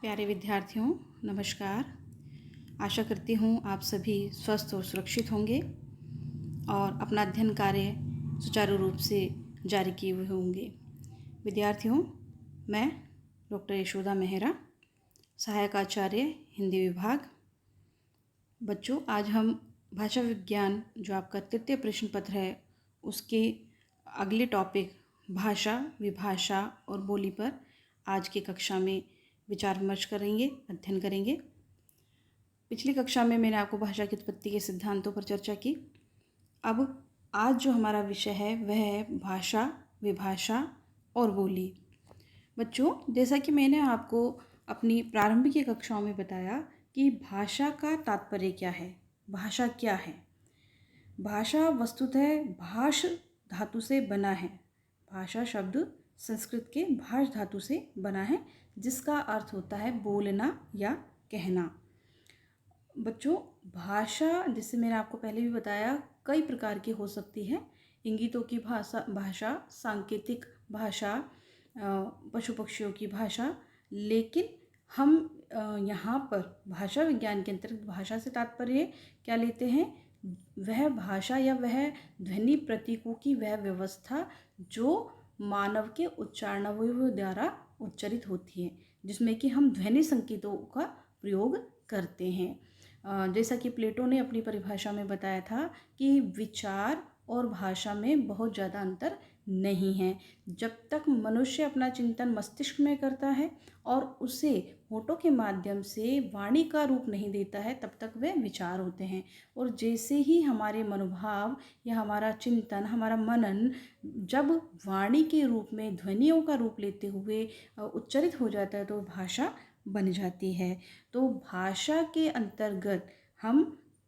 प्यारे विद्यार्थियों, नमस्कार। आशा करती हूँ आप सभी स्वस्थ और सुरक्षित होंगे और अपना अध्ययन कार्य सुचारू रूप से जारी किए हुए होंगे। विद्यार्थियों, मैं डॉक्टर यशोदा मेहरा, सहायक आचार्य हिंदी विभाग। बच्चों, आज हम भाषा विज्ञान जो आपका तृतीय प्रश्न पत्र है उसके अगले टॉपिक भाषा, विभाषा और बोली पर आज की कक्षा में विचार विमर्श करेंगे, अध्ययन करेंगे। पिछली कक्षा में मैंने आपको भाषा की उत्पत्ति के सिद्धांतों पर चर्चा की। अब आज जो हमारा विषय है वह है भाषा, विभाषा और बोली। बच्चों, जैसा कि मैंने आपको अपनी प्रारंभिक कक्षाओं में बताया कि भाषा का तात्पर्य क्या है, भाषा क्या है। भाषा वस्तुतः भाष धातु से बना है। भाषा शब्द संस्कृत के भाष धातु से बना है, जिसका अर्थ होता है बोलना या कहना। बच्चों, भाषा जैसे मैंने आपको पहले भी बताया कई प्रकार की हो सकती है। इंगितों की भाषा, सांकेतिक भाषा, पशु पक्षियों की भाषा। लेकिन हम यहाँ पर भाषा विज्ञान के अंतर्गत भाषा से तात्पर्य क्या लेते हैं? वह भाषा या वह ध्वनि प्रतीकों की वह व्यवस्था जो मानव के उच्चारणावयवों द्वारा उच्चारित होती है, जिसमें कि हम ध्वनि संकेतों का प्रयोग करते हैं। जैसा कि प्लेटो ने अपनी परिभाषा में बताया था कि विचार और भाषा में बहुत ज़्यादा अंतर नहीं है। जब तक मनुष्य अपना चिंतन मस्तिष्क में करता है और उसे होठों के माध्यम से वाणी का रूप नहीं देता है, तब तक वे विचार होते हैं। और जैसे ही हमारे मनोभाव या हमारा चिंतन, हमारा मनन जब वाणी के रूप में ध्वनियों का रूप लेते हुए उच्चारित हो जाता है तो भाषा बन जाती है। तो भाषा के अंतर्गत हम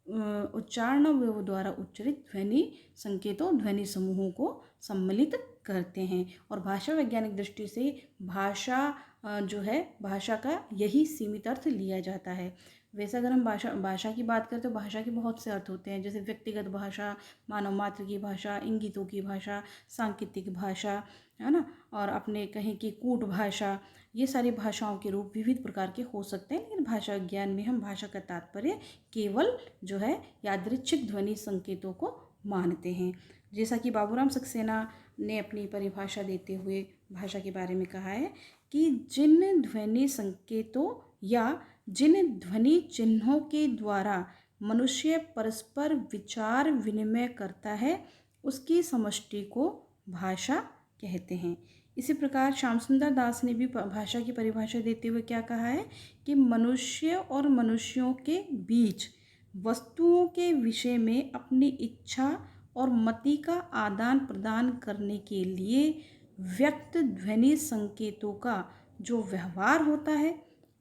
उच्चारण द्वारा उच्चारित ध्वनि संकेतों, ध्वनि समूहों को सम्मिलित करते हैं। और भाषा वैज्ञानिक दृष्टि से भाषा जो है, भाषा का यही सीमित अर्थ लिया जाता है। वैसे अगर हम भाषा की बात करें तो भाषा के बहुत से अर्थ होते हैं, जैसे व्यक्तिगत भाषा, मानव मात्र की भाषा, इंगितों की भाषा, सांकेतिक भाषा, है ना, और अपने कहीं की कूट भाषा। ये सारी भाषाओं के रूप विविध प्रकार के हो सकते हैं, लेकिन भाषा विज्ञान में हम भाषा का तात्पर्य केवल जो है यादृच्छिक ध्वनि संकेतों को मानते हैं। जैसा कि बाबूराम सक्सेना ने अपनी परिभाषा देते हुए भाषा के बारे में कहा है कि जिन ध्वनि संकेतों या जिन ध्वनि चिन्हों के द्वारा मनुष्य परस्पर विचार विनिमय करता है, उसकी समष्टि को भाषा कहते हैं। इसी प्रकार श्याम सुंदर दास ने भी भाषा की परिभाषा देते हुए क्या कहा है कि मनुष्य और मनुष्यों के बीच वस्तुओं के विषय में अपनी इच्छा और मति का आदान प्रदान करने के लिए व्यक्त ध्वनि संकेतों का जो व्यवहार होता है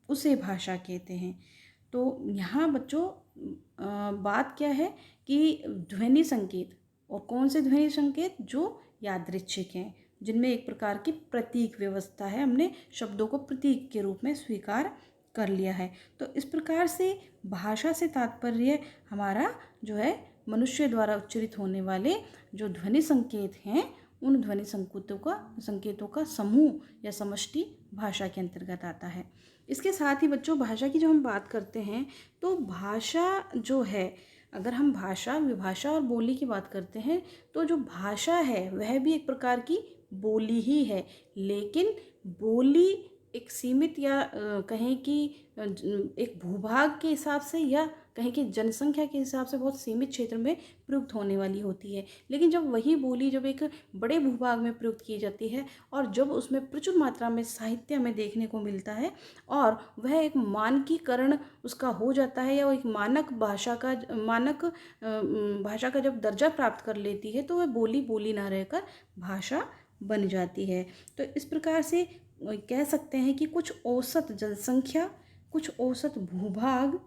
उसे भाषा कहते हैं। तो यहाँ बच्चों बात क्या है कि ध्वनि संकेत, और कौन से ध्वनि संकेत? जो यादृच्छिक हैं, जिनमें एक प्रकार की प्रतीक व्यवस्था है। हमने शब्दों को प्रतीक के रूप में स्वीकार कर लिया है। तो इस प्रकार से भाषा से तात्पर्य हमारा जो है मनुष्य द्वारा उच्चारित होने वाले जो ध्वनि संकेत हैं, उन ध्वनि संकेतों का समूह या समष्टि भाषा के अंतर्गत आता है। इसके साथ ही बच्चों, भाषा की जो हम बात करते हैं तो भाषा जो है, अगर हम भाषा, विभाषा और बोली की बात करते हैं तो जो भाषा है वह भी एक प्रकार की बोली ही है। लेकिन बोली एक सीमित या कहें कि एक भूभाग के हिसाब से या कहें कि जनसंख्या के हिसाब से बहुत सीमित क्षेत्र में प्रयुक्त होने वाली होती है। लेकिन जब वही बोली जब एक बड़े भूभाग में प्रयुक्त की जाती है और जब उसमें प्रचुर मात्रा में साहित्य हमें देखने को मिलता है और वह एक मानकीकरण उसका हो जाता है या वो एक मानक भाषा का जब दर्जा प्राप्त कर लेती है तो वह बोली ना रहकर भाषा बन जाती है। तो इस प्रकार से कह सकते हैं कि कुछ औसत जनसंख्या, कुछ औसत भूभाग,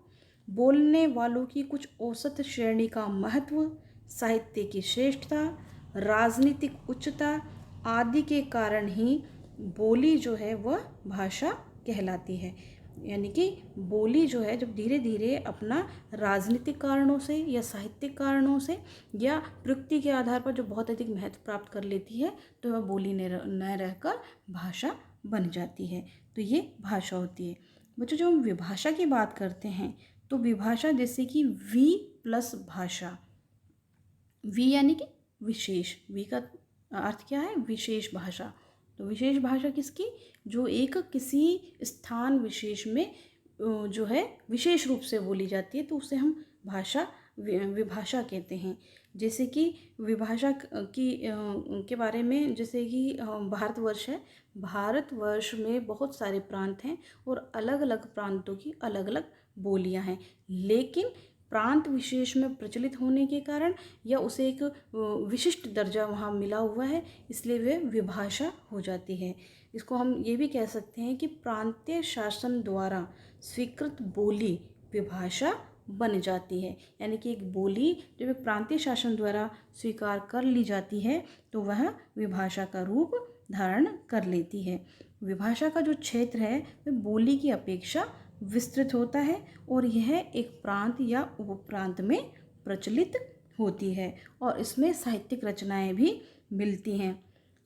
बोलने वालों की कुछ औसत श्रेणी का महत्व, साहित्य की श्रेष्ठता, राजनीतिक उच्चता आदि के कारण ही बोली जो है वह भाषा कहलाती है। यानी कि बोली जो है जब धीरे धीरे अपना राजनीतिक कारणों से या साहित्यिक कारणों से या प्रकृति के आधार पर जो बहुत अधिक महत्व प्राप्त कर लेती है तो वह बोली न रहकर भाषा बन जाती है। तो ये भाषा होती है। बच्चों जब हम विभाषा की बात करते हैं तो विभाषा जैसे कि वी प्लस भाषा, वी यानी कि विशेष, वी का अर्थ क्या है, विशेष भाषा। तो विशेष भाषा किसकी, जो एक किसी स्थान विशेष में जो है विशेष रूप से बोली जाती है, तो उसे हम भाषा विभाषा कहते हैं। जैसे कि विभाषा की के बारे में, जैसे कि भारतवर्ष है, भारतवर्ष में बहुत सारे प्रांत हैं और अलग अलग प्रांतों की अलग अलग बोलियां हैं, लेकिन प्रांत विशेष में प्रचलित होने के कारण या उसे एक विशिष्ट दर्जा वहाँ मिला हुआ है, इसलिए वे विभाषा हो जाती है। इसको हम ये भी कह सकते हैं कि प्रांतीय शासन द्वारा स्वीकृत बोली विभाषा बन जाती है। यानी कि एक बोली जब एक प्रांतीय शासन द्वारा स्वीकार कर ली जाती है तो वह विभाषा का रूप धारण कर लेती है। विभाषा का जो क्षेत्र है वह बोली की अपेक्षा विस्तृत होता है और यह एक प्रांत या उपप्रांत में प्रचलित होती है और इसमें साहित्यिक रचनाएं भी मिलती हैं।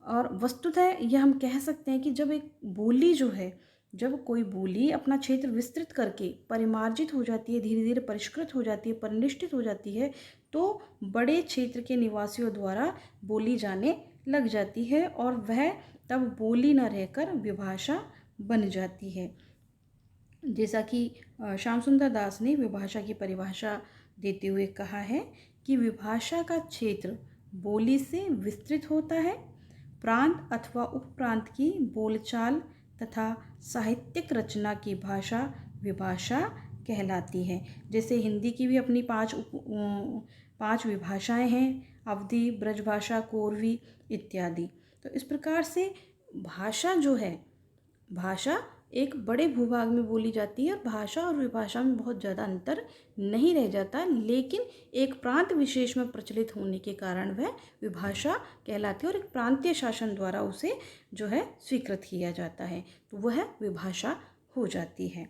और वस्तुतः यह हम कह सकते हैं कि जब एक बोली जो है, जब कोई बोली अपना क्षेत्र विस्तृत करके परिमार्जित हो जाती है, धीरे धीरे परिष्कृत हो जाती है, परिनिष्ठित हो जाती है, तो बड़े क्षेत्र के निवासियों द्वारा बोली जाने लग जाती है और वह तब बोली न रहकर विभाषा बन जाती है। जैसा कि श्याम सुंदर दास ने विभाषा की परिभाषा देते हुए कहा है कि विभाषा का क्षेत्र बोली से विस्तृत होता है, प्रांत अथवा उपप्रांत की बोलचाल तथा साहित्यिक रचना की भाषा विभाषा कहलाती है। जैसे हिंदी की भी अपनी पांच विभाषाएं हैं, अवधी, ब्रजभाषा, कोरवी इत्यादि। तो इस प्रकार से भाषा जो है, भाषा एक बड़े भूभाग में बोली जाती है और भाषा और विभाषा में बहुत ज़्यादा अंतर नहीं रह जाता, लेकिन एक प्रांत विशेष में प्रचलित होने के कारण वह विभाषा कहलाती है और एक प्रांतीय शासन द्वारा उसे जो है स्वीकृत किया जाता है, तो वह विभाषा हो जाती है।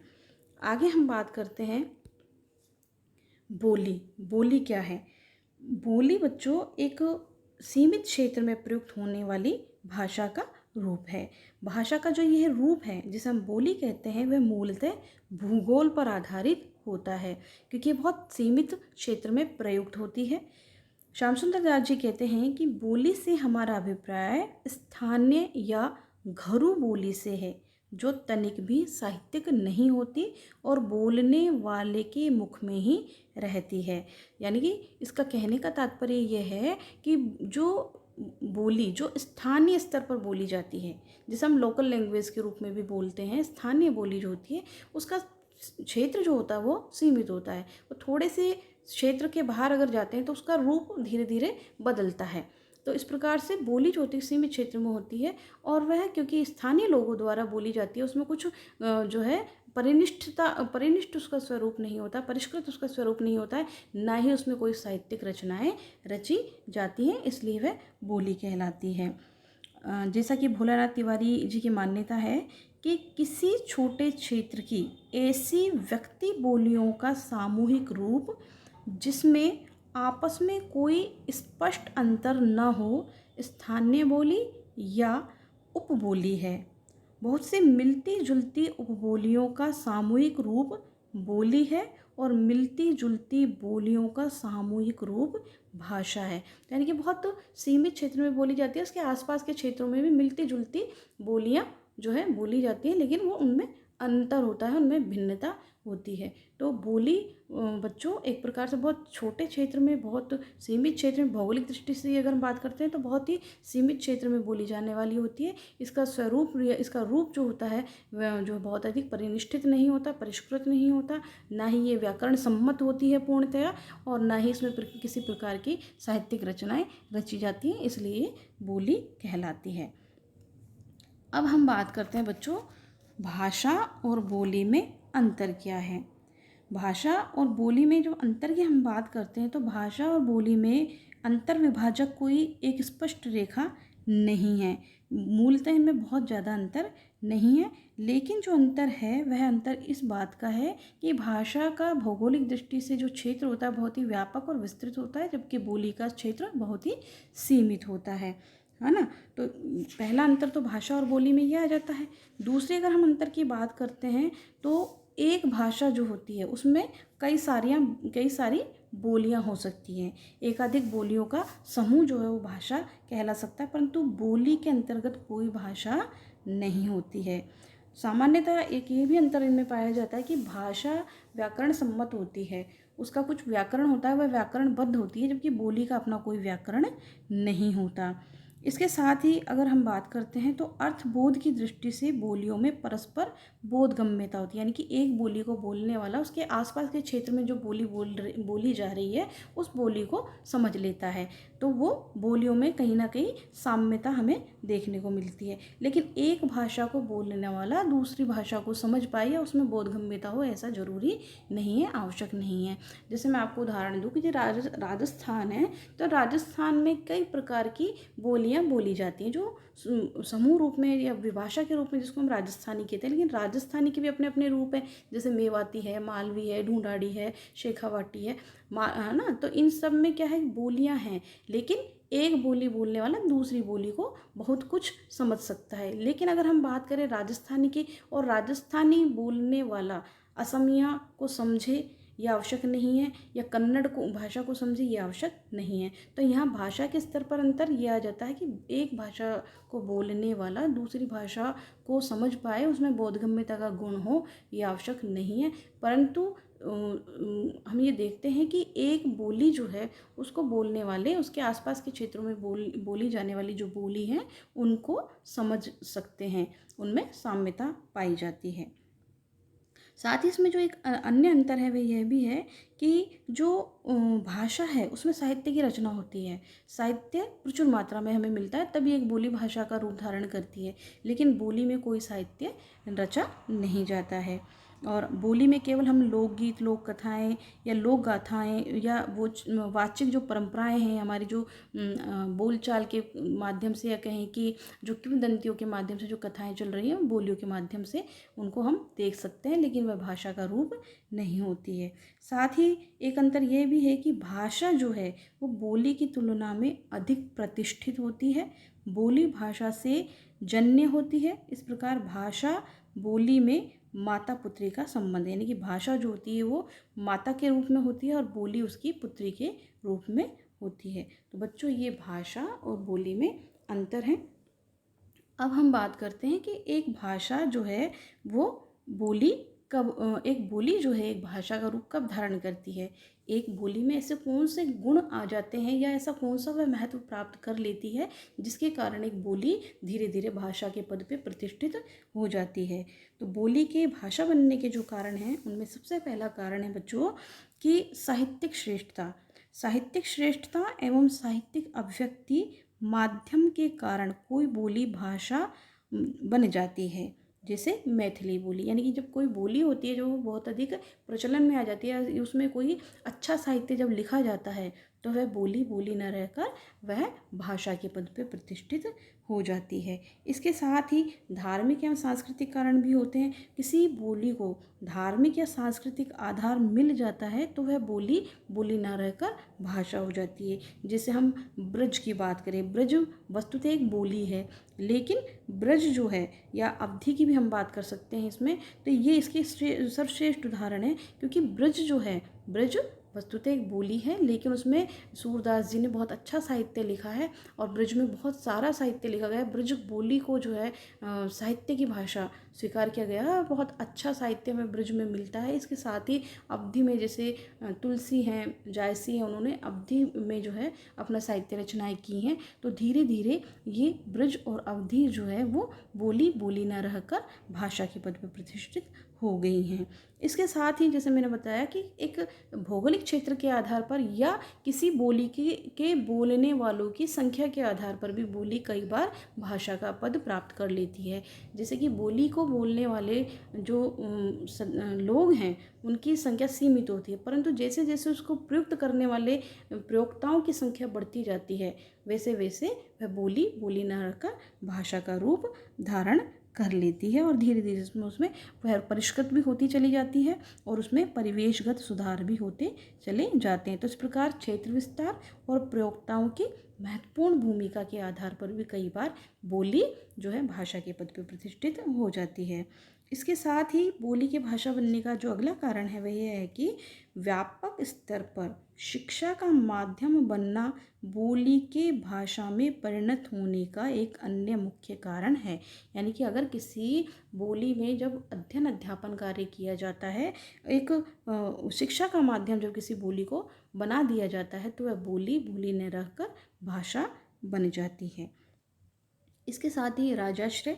आगे हम बात करते हैं बोली। बोली क्या है? बोली बच्चों एक सीमित क्षेत्र में प्रयुक्त होने वाली भाषा का रूप है। भाषा का जो यह रूप है जिसे हम बोली कहते हैं, वह मूलतः भूगोल पर आधारित होता है क्योंकि बहुत सीमित क्षेत्र में प्रयुक्त होती है। श्याम सुंदर दास जी कहते हैं कि बोली से हमारा अभिप्राय स्थानीय या घरू बोली से है, जो तनिक भी साहित्यिक नहीं होती और बोलने वाले के मुख में ही रहती है। यानी कि इसका कहने का तात्पर्य यह है कि जो बोली जो स्थानीय स्तर पर बोली जाती है, जिसे हम लोकल लैंग्वेज के रूप में भी बोलते हैं, स्थानीय बोली जो होती है उसका क्षेत्र जो होता है वो सीमित होता है। वो थोड़े से क्षेत्र के बाहर अगर जाते हैं तो उसका रूप धीरे धीरे बदलता है। तो इस प्रकार से बोली जो होती है सीमित क्षेत्र में होती है और वह क्योंकि स्थानीय लोगों द्वारा बोली जाती है, उसमें कुछ जो है परिनिष्ठ उसका स्वरूप नहीं होता, परिष्कृत उसका स्वरूप नहीं होता है, ना ही उसमें कोई साहित्यिक रचनाएं रची जाती हैं, इसलिए वह बोली कहलाती है। जैसा कि भोलानाथ तिवारी जी की मान्यता है कि किसी छोटे क्षेत्र की ऐसी व्यक्ति बोलियों का सामूहिक रूप जिसमें आपस में कोई स्पष्ट अंतर न हो, स्थानीय बोली या उपबोली है। बहुत से मिलती जुलती उपबोलियों का सामूहिक रूप बोली है और मिलती जुलती बोलियों का सामूहिक रूप भाषा है। यानी कि बहुत सीमित क्षेत्र में बोली जाती है, उसके आसपास के क्षेत्रों में भी मिलती जुलती बोलियां जो है बोली जाती हैं, लेकिन वो उनमें अंतर होता है, उनमें भिन्नता होती है। तो बोली बच्चों एक प्रकार से बहुत छोटे क्षेत्र में, बहुत सीमित क्षेत्र में, भौगोलिक दृष्टि से अगर हम बात करते हैं तो बहुत ही सीमित क्षेत्र में बोली जाने वाली होती है। इसका स्वरूप, इसका रूप जो होता है वह जो बहुत अधिक परिनिष्ठित नहीं होता, परिष्कृत नहीं होता, ना ही ये व्याकरण सम्मत होती है पूर्णतया, और ना ही इसमें किसी प्रकार की साहित्यिक रचनाएं रची जाती हैं, इसलिए बोली कहलाती है। अब हम बात करते हैं बच्चों भाषा और बोली में अंतर क्या है। भाषा और बोली में जो अंतर की हम बात करते हैं तो भाषा और बोली में अंतर विभाजक कोई एक स्पष्ट रेखा नहीं है, मूलतः इनमें बहुत ज़्यादा अंतर नहीं है, लेकिन जो अंतर है वह अंतर इस बात का है कि भाषा का भौगोलिक दृष्टि से जो क्षेत्र होता है बहुत ही व्यापक और विस्तृत होता है, जबकि बोली का क्षेत्र बहुत ही सीमित होता है। है ना। तो पहला अंतर तो भाषा और बोली में ये आ जाता है। दूसरे अगर हम अंतर की बात करते हैं तो एक भाषा जो होती है उसमें कई सारी बोलियां हो सकती हैं। एकाधिक बोलियों का समूह जो है वो भाषा कहला सकता है, परंतु बोली के अंतर्गत कोई भाषा नहीं होती है। सामान्यतः एक ये भी अंतर इनमें पाया जाता है कि भाषा व्याकरण सम्मत होती है, उसका कुछ व्याकरण होता है, वह व्याकरणबद्ध होती है, जबकि बोली का अपना कोई व्याकरण नहीं होता। इसके साथ ही अगर हम बात करते हैं तो अर्थबोध की दृष्टि से बोलियों में परस्पर बोधगम्यता होती है, यानी कि एक बोली को बोलने वाला उसके आसपास के क्षेत्र में जो बोली जा रही है उस बोली को समझ लेता है, तो वो बोलियों में कहीं ना कहीं साम्यता हमें देखने को मिलती है। लेकिन एक भाषा को बोलने वाला दूसरी भाषा को समझ पाए या उसमें बोधगम्यता हो ऐसा ज़रूरी नहीं है, आवश्यक नहीं है। जैसे मैं आपको उदाहरण दूँ कि जो राजस्थान है, तो राजस्थान में कई प्रकार की बोलियाँ बोली जाती हैं जो समूह रूप में या विभाषा के रूप में जिसको हम राजस्थानी कहते हैं, लेकिन राजस्थानी के भी अपने अपने रूप हैं, जैसे मेवाती है, मालवी है, ढूंढाड़ी है, शेखावाटी है ना। तो इन सब में क्या है, बोलियां हैं, लेकिन एक बोली बोलने वाला दूसरी बोली को बहुत कुछ समझ सकता है। लेकिन अगर हम बात करें राजस्थानी की, और राजस्थानी बोलने वाला असमिया को समझे ये आवश्यक नहीं है, या कन्नड़ को भाषा को समझे ये आवश्यक नहीं है। तो यहाँ भाषा के स्तर पर अंतर ये आ जाता है कि एक भाषा को बोलने वाला दूसरी भाषा को समझ पाए, उसमें बोधगम्यता का गुण हो, ये आवश्यक नहीं है। परंतु हम ये देखते हैं कि एक बोली जो है उसको बोलने वाले उसके आसपास के क्षेत्रों में बोली जाने वाली जो बोली हैं उनको समझ सकते हैं, उनमें साम्यता पाई जाती है। साथ ही इसमें जो एक अन्य अंतर है वह यह भी है कि जो भाषा है उसमें साहित्य की रचना होती है, साहित्य प्रचुर मात्रा में हमें मिलता है, तभी एक बोली भाषा का रूप धारण करती है। लेकिन बोली में कोई साहित्य रचा नहीं जाता है, और बोली में केवल हम लोकगीत, लोक कथाएँ या लोक गाथाएँ या वो वाचिक जो परंपराएं हैं हमारी, जो बोलचाल के माध्यम से, या कहें कि जो किंवदंतियों के माध्यम से जो कथाएं चल रही हैं बोलियों के माध्यम से उनको हम देख सकते हैं, लेकिन वह भाषा का रूप नहीं होती है। साथ ही एक अंतर यह भी है कि भाषा जो है वो बोली की तुलना में अधिक प्रतिष्ठित होती है, बोली भाषा से जन्य होती है। इस प्रकार भाषा बोली में माता पुत्री का संबंध है, यानी कि भाषा जो होती है वो माता के रूप में होती है और बोली उसकी पुत्री के रूप में होती है। तो बच्चों ये भाषा और बोली में अंतर है। अब हम बात करते हैं कि एक भाषा जो है वो बोली कब एक बोली जो है एक भाषा का रूप कब धारण करती है, एक बोली में ऐसे कौन से गुण आ जाते हैं या ऐसा कौन सा वह महत्व प्राप्त कर लेती है जिसके कारण एक बोली धीरे धीरे भाषा के पद पे प्रतिष्ठित हो जाती है। तो बोली के भाषा बनने के जो कारण हैं उनमें सबसे पहला कारण है बच्चों कि साहित्यिक श्रेष्ठता एवं साहित्यिक अभिव्यक्ति माध्यम के कारण कोई बोली भाषा बन जाती है। जैसे मैथिली बोली, यानी कि जब कोई बोली होती है जो बहुत अधिक प्रचलन में आ जाती है, उसमें कोई अच्छा साहित्य जब लिखा जाता है तो वह बोली न रहकर वह भाषा के पद पे प्रतिष्ठित हो जाती है। इसके साथ ही धार्मिक एवं सांस्कृतिक कारण भी होते हैं। किसी बोली को धार्मिक या सांस्कृतिक आधार मिल जाता है तो वह बोली न रहकर भाषा हो जाती है। जैसे हम ब्रज की बात करें, ब्रज वस्तुतः एक बोली है, लेकिन ब्रज जो है या अवधि की भी हम बात कर सकते हैं इसमें, तो ये इसके सर्वश्रेष्ठ उदाहरण है, क्योंकि ब्रज जो है, ब्रज वस्तुतः एक बोली है लेकिन उसमें सूरदास जी ने बहुत अच्छा साहित्य लिखा है और ब्रज में बहुत सारा साहित्य लिखा गया है। ब्रज बोली को जो है साहित्य की भाषा स्वीकार किया गया है और बहुत अच्छा साहित्य में ब्रज में मिलता है। इसके साथ ही अवधि में जैसे तुलसी हैं, जायसी हैं, उन्होंने अवधि में जो है अपना साहित्य रचनाएं की हैं। तो धीरे धीरे ये ब्रज और अवधि जो है वो बोली न रहकर भाषा के पद पर प्रतिष्ठित हो गई हैं। इसके साथ ही जैसे मैंने बताया कि एक भौगोलिक क्षेत्र के आधार पर या किसी बोली के बोलने वालों की संख्या के आधार पर भी बोली कई बार भाषा का पद प्राप्त कर लेती है। जैसे कि बोली को बोलने वाले जो लोग हैं उनकी संख्या सीमित होती है, परंतु जैसे जैसे उसको प्रयुक्त करने वाले प्रयोक्ताओं की संख्या बढ़ती जाती है वैसे वैसे वह बोली न रहकर भाषा का रूप धारण कर लेती है और धीरे धीरे उसमें वह परिष्कृत भी होती चली जाती है और उसमें परिवेशगत सुधार भी होते चले जाते हैं। तो इस प्रकार क्षेत्र विस्तार और प्रयोक्ताओं की महत्वपूर्ण भूमिका के आधार पर भी कई बार बोली जो है भाषा के पद पर प्रतिष्ठित हो जाती है। इसके साथ ही बोली के भाषा बनने का जो अगला कारण है वह यह है कि व्यापक स्तर पर शिक्षा का माध्यम बनना बोली के भाषा में परिणत होने का एक अन्य मुख्य कारण है। यानी कि अगर किसी बोली में जब अध्ययन अध्यापन कार्य किया जाता है, एक शिक्षा का माध्यम जब किसी बोली को बना दिया जाता है तो वह बोली बोली न रहकर भाषा बन जाती है। इसके साथ ही राजाश्रय,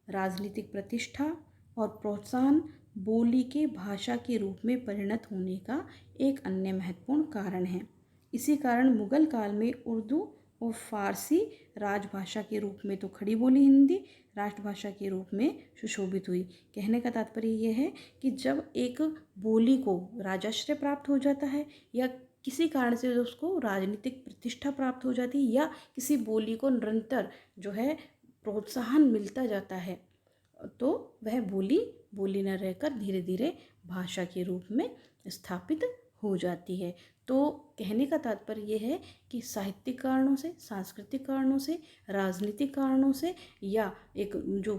राजनीतिक प्रतिष्ठा और प्रोत्साहन बोली के भाषा के रूप में परिणत होने का एक अन्य महत्वपूर्ण कारण है। इसी कारण मुगल काल में उर्दू और फारसी राजभाषा के रूप में तो खड़ी बोली हिंदी राष्ट्रभाषा के रूप में सुशोभित हुई। कहने का तात्पर्य यह है कि जब एक बोली को राजाश्रय प्राप्त हो जाता है या किसी कारण से उसको राजनीतिक प्रतिष्ठा प्राप्त हो जाती है या किसी बोली को निरंतर जो है प्रोत्साहन मिलता जाता है तो वह बोली बोली न रहकर धीरे धीरे भाषा के रूप में स्थापित हो जाती है। तो कहने का तात्पर्य यह है कि साहित्यिक कारणों से, सांस्कृतिक कारणों से, राजनीतिक कारणों से या एक जो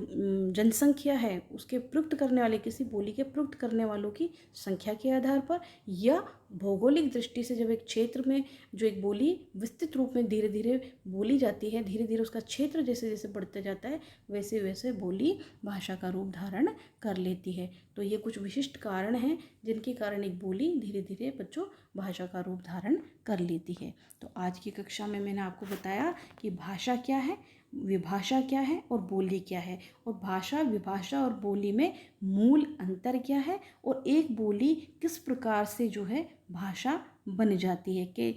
जनसंख्या है उसके प्रयुक्त करने वाले किसी बोली के प्रयुक्त करने वालों की संख्या के आधार पर या भौगोलिक दृष्टि से जब एक क्षेत्र में जो एक बोली विस्तृत रूप में धीरे धीरे बोली जाती है, धीरे धीरे उसका क्षेत्र जैसे जैसे बढ़ता जाता है वैसे वैसे बोली भाषा का रूप धारण कर लेती है। तो ये कुछ विशिष्ट कारण हैं जिनके कारण एक बोली धीरे धीरे बच्चों भाषा का रूप धारण कर लेती है। तो आज की कक्षा में मैंने आपको बताया कि भाषा क्या है, विभाषा क्या है और बोली क्या है, और भाषा, विभाषा और बोली में मूल अंतर क्या है, और एक बोली किस प्रकार से जो है भाषा बन जाती है, कि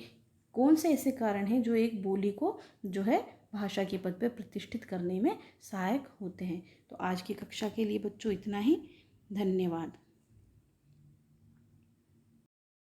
कौन से ऐसे कारण हैं जो एक बोली को जो है भाषा के पद पर प्रतिष्ठित करने में सहायक होते हैं। तो आज की कक्षा के लिए बच्चों इतना ही। धन्यवाद।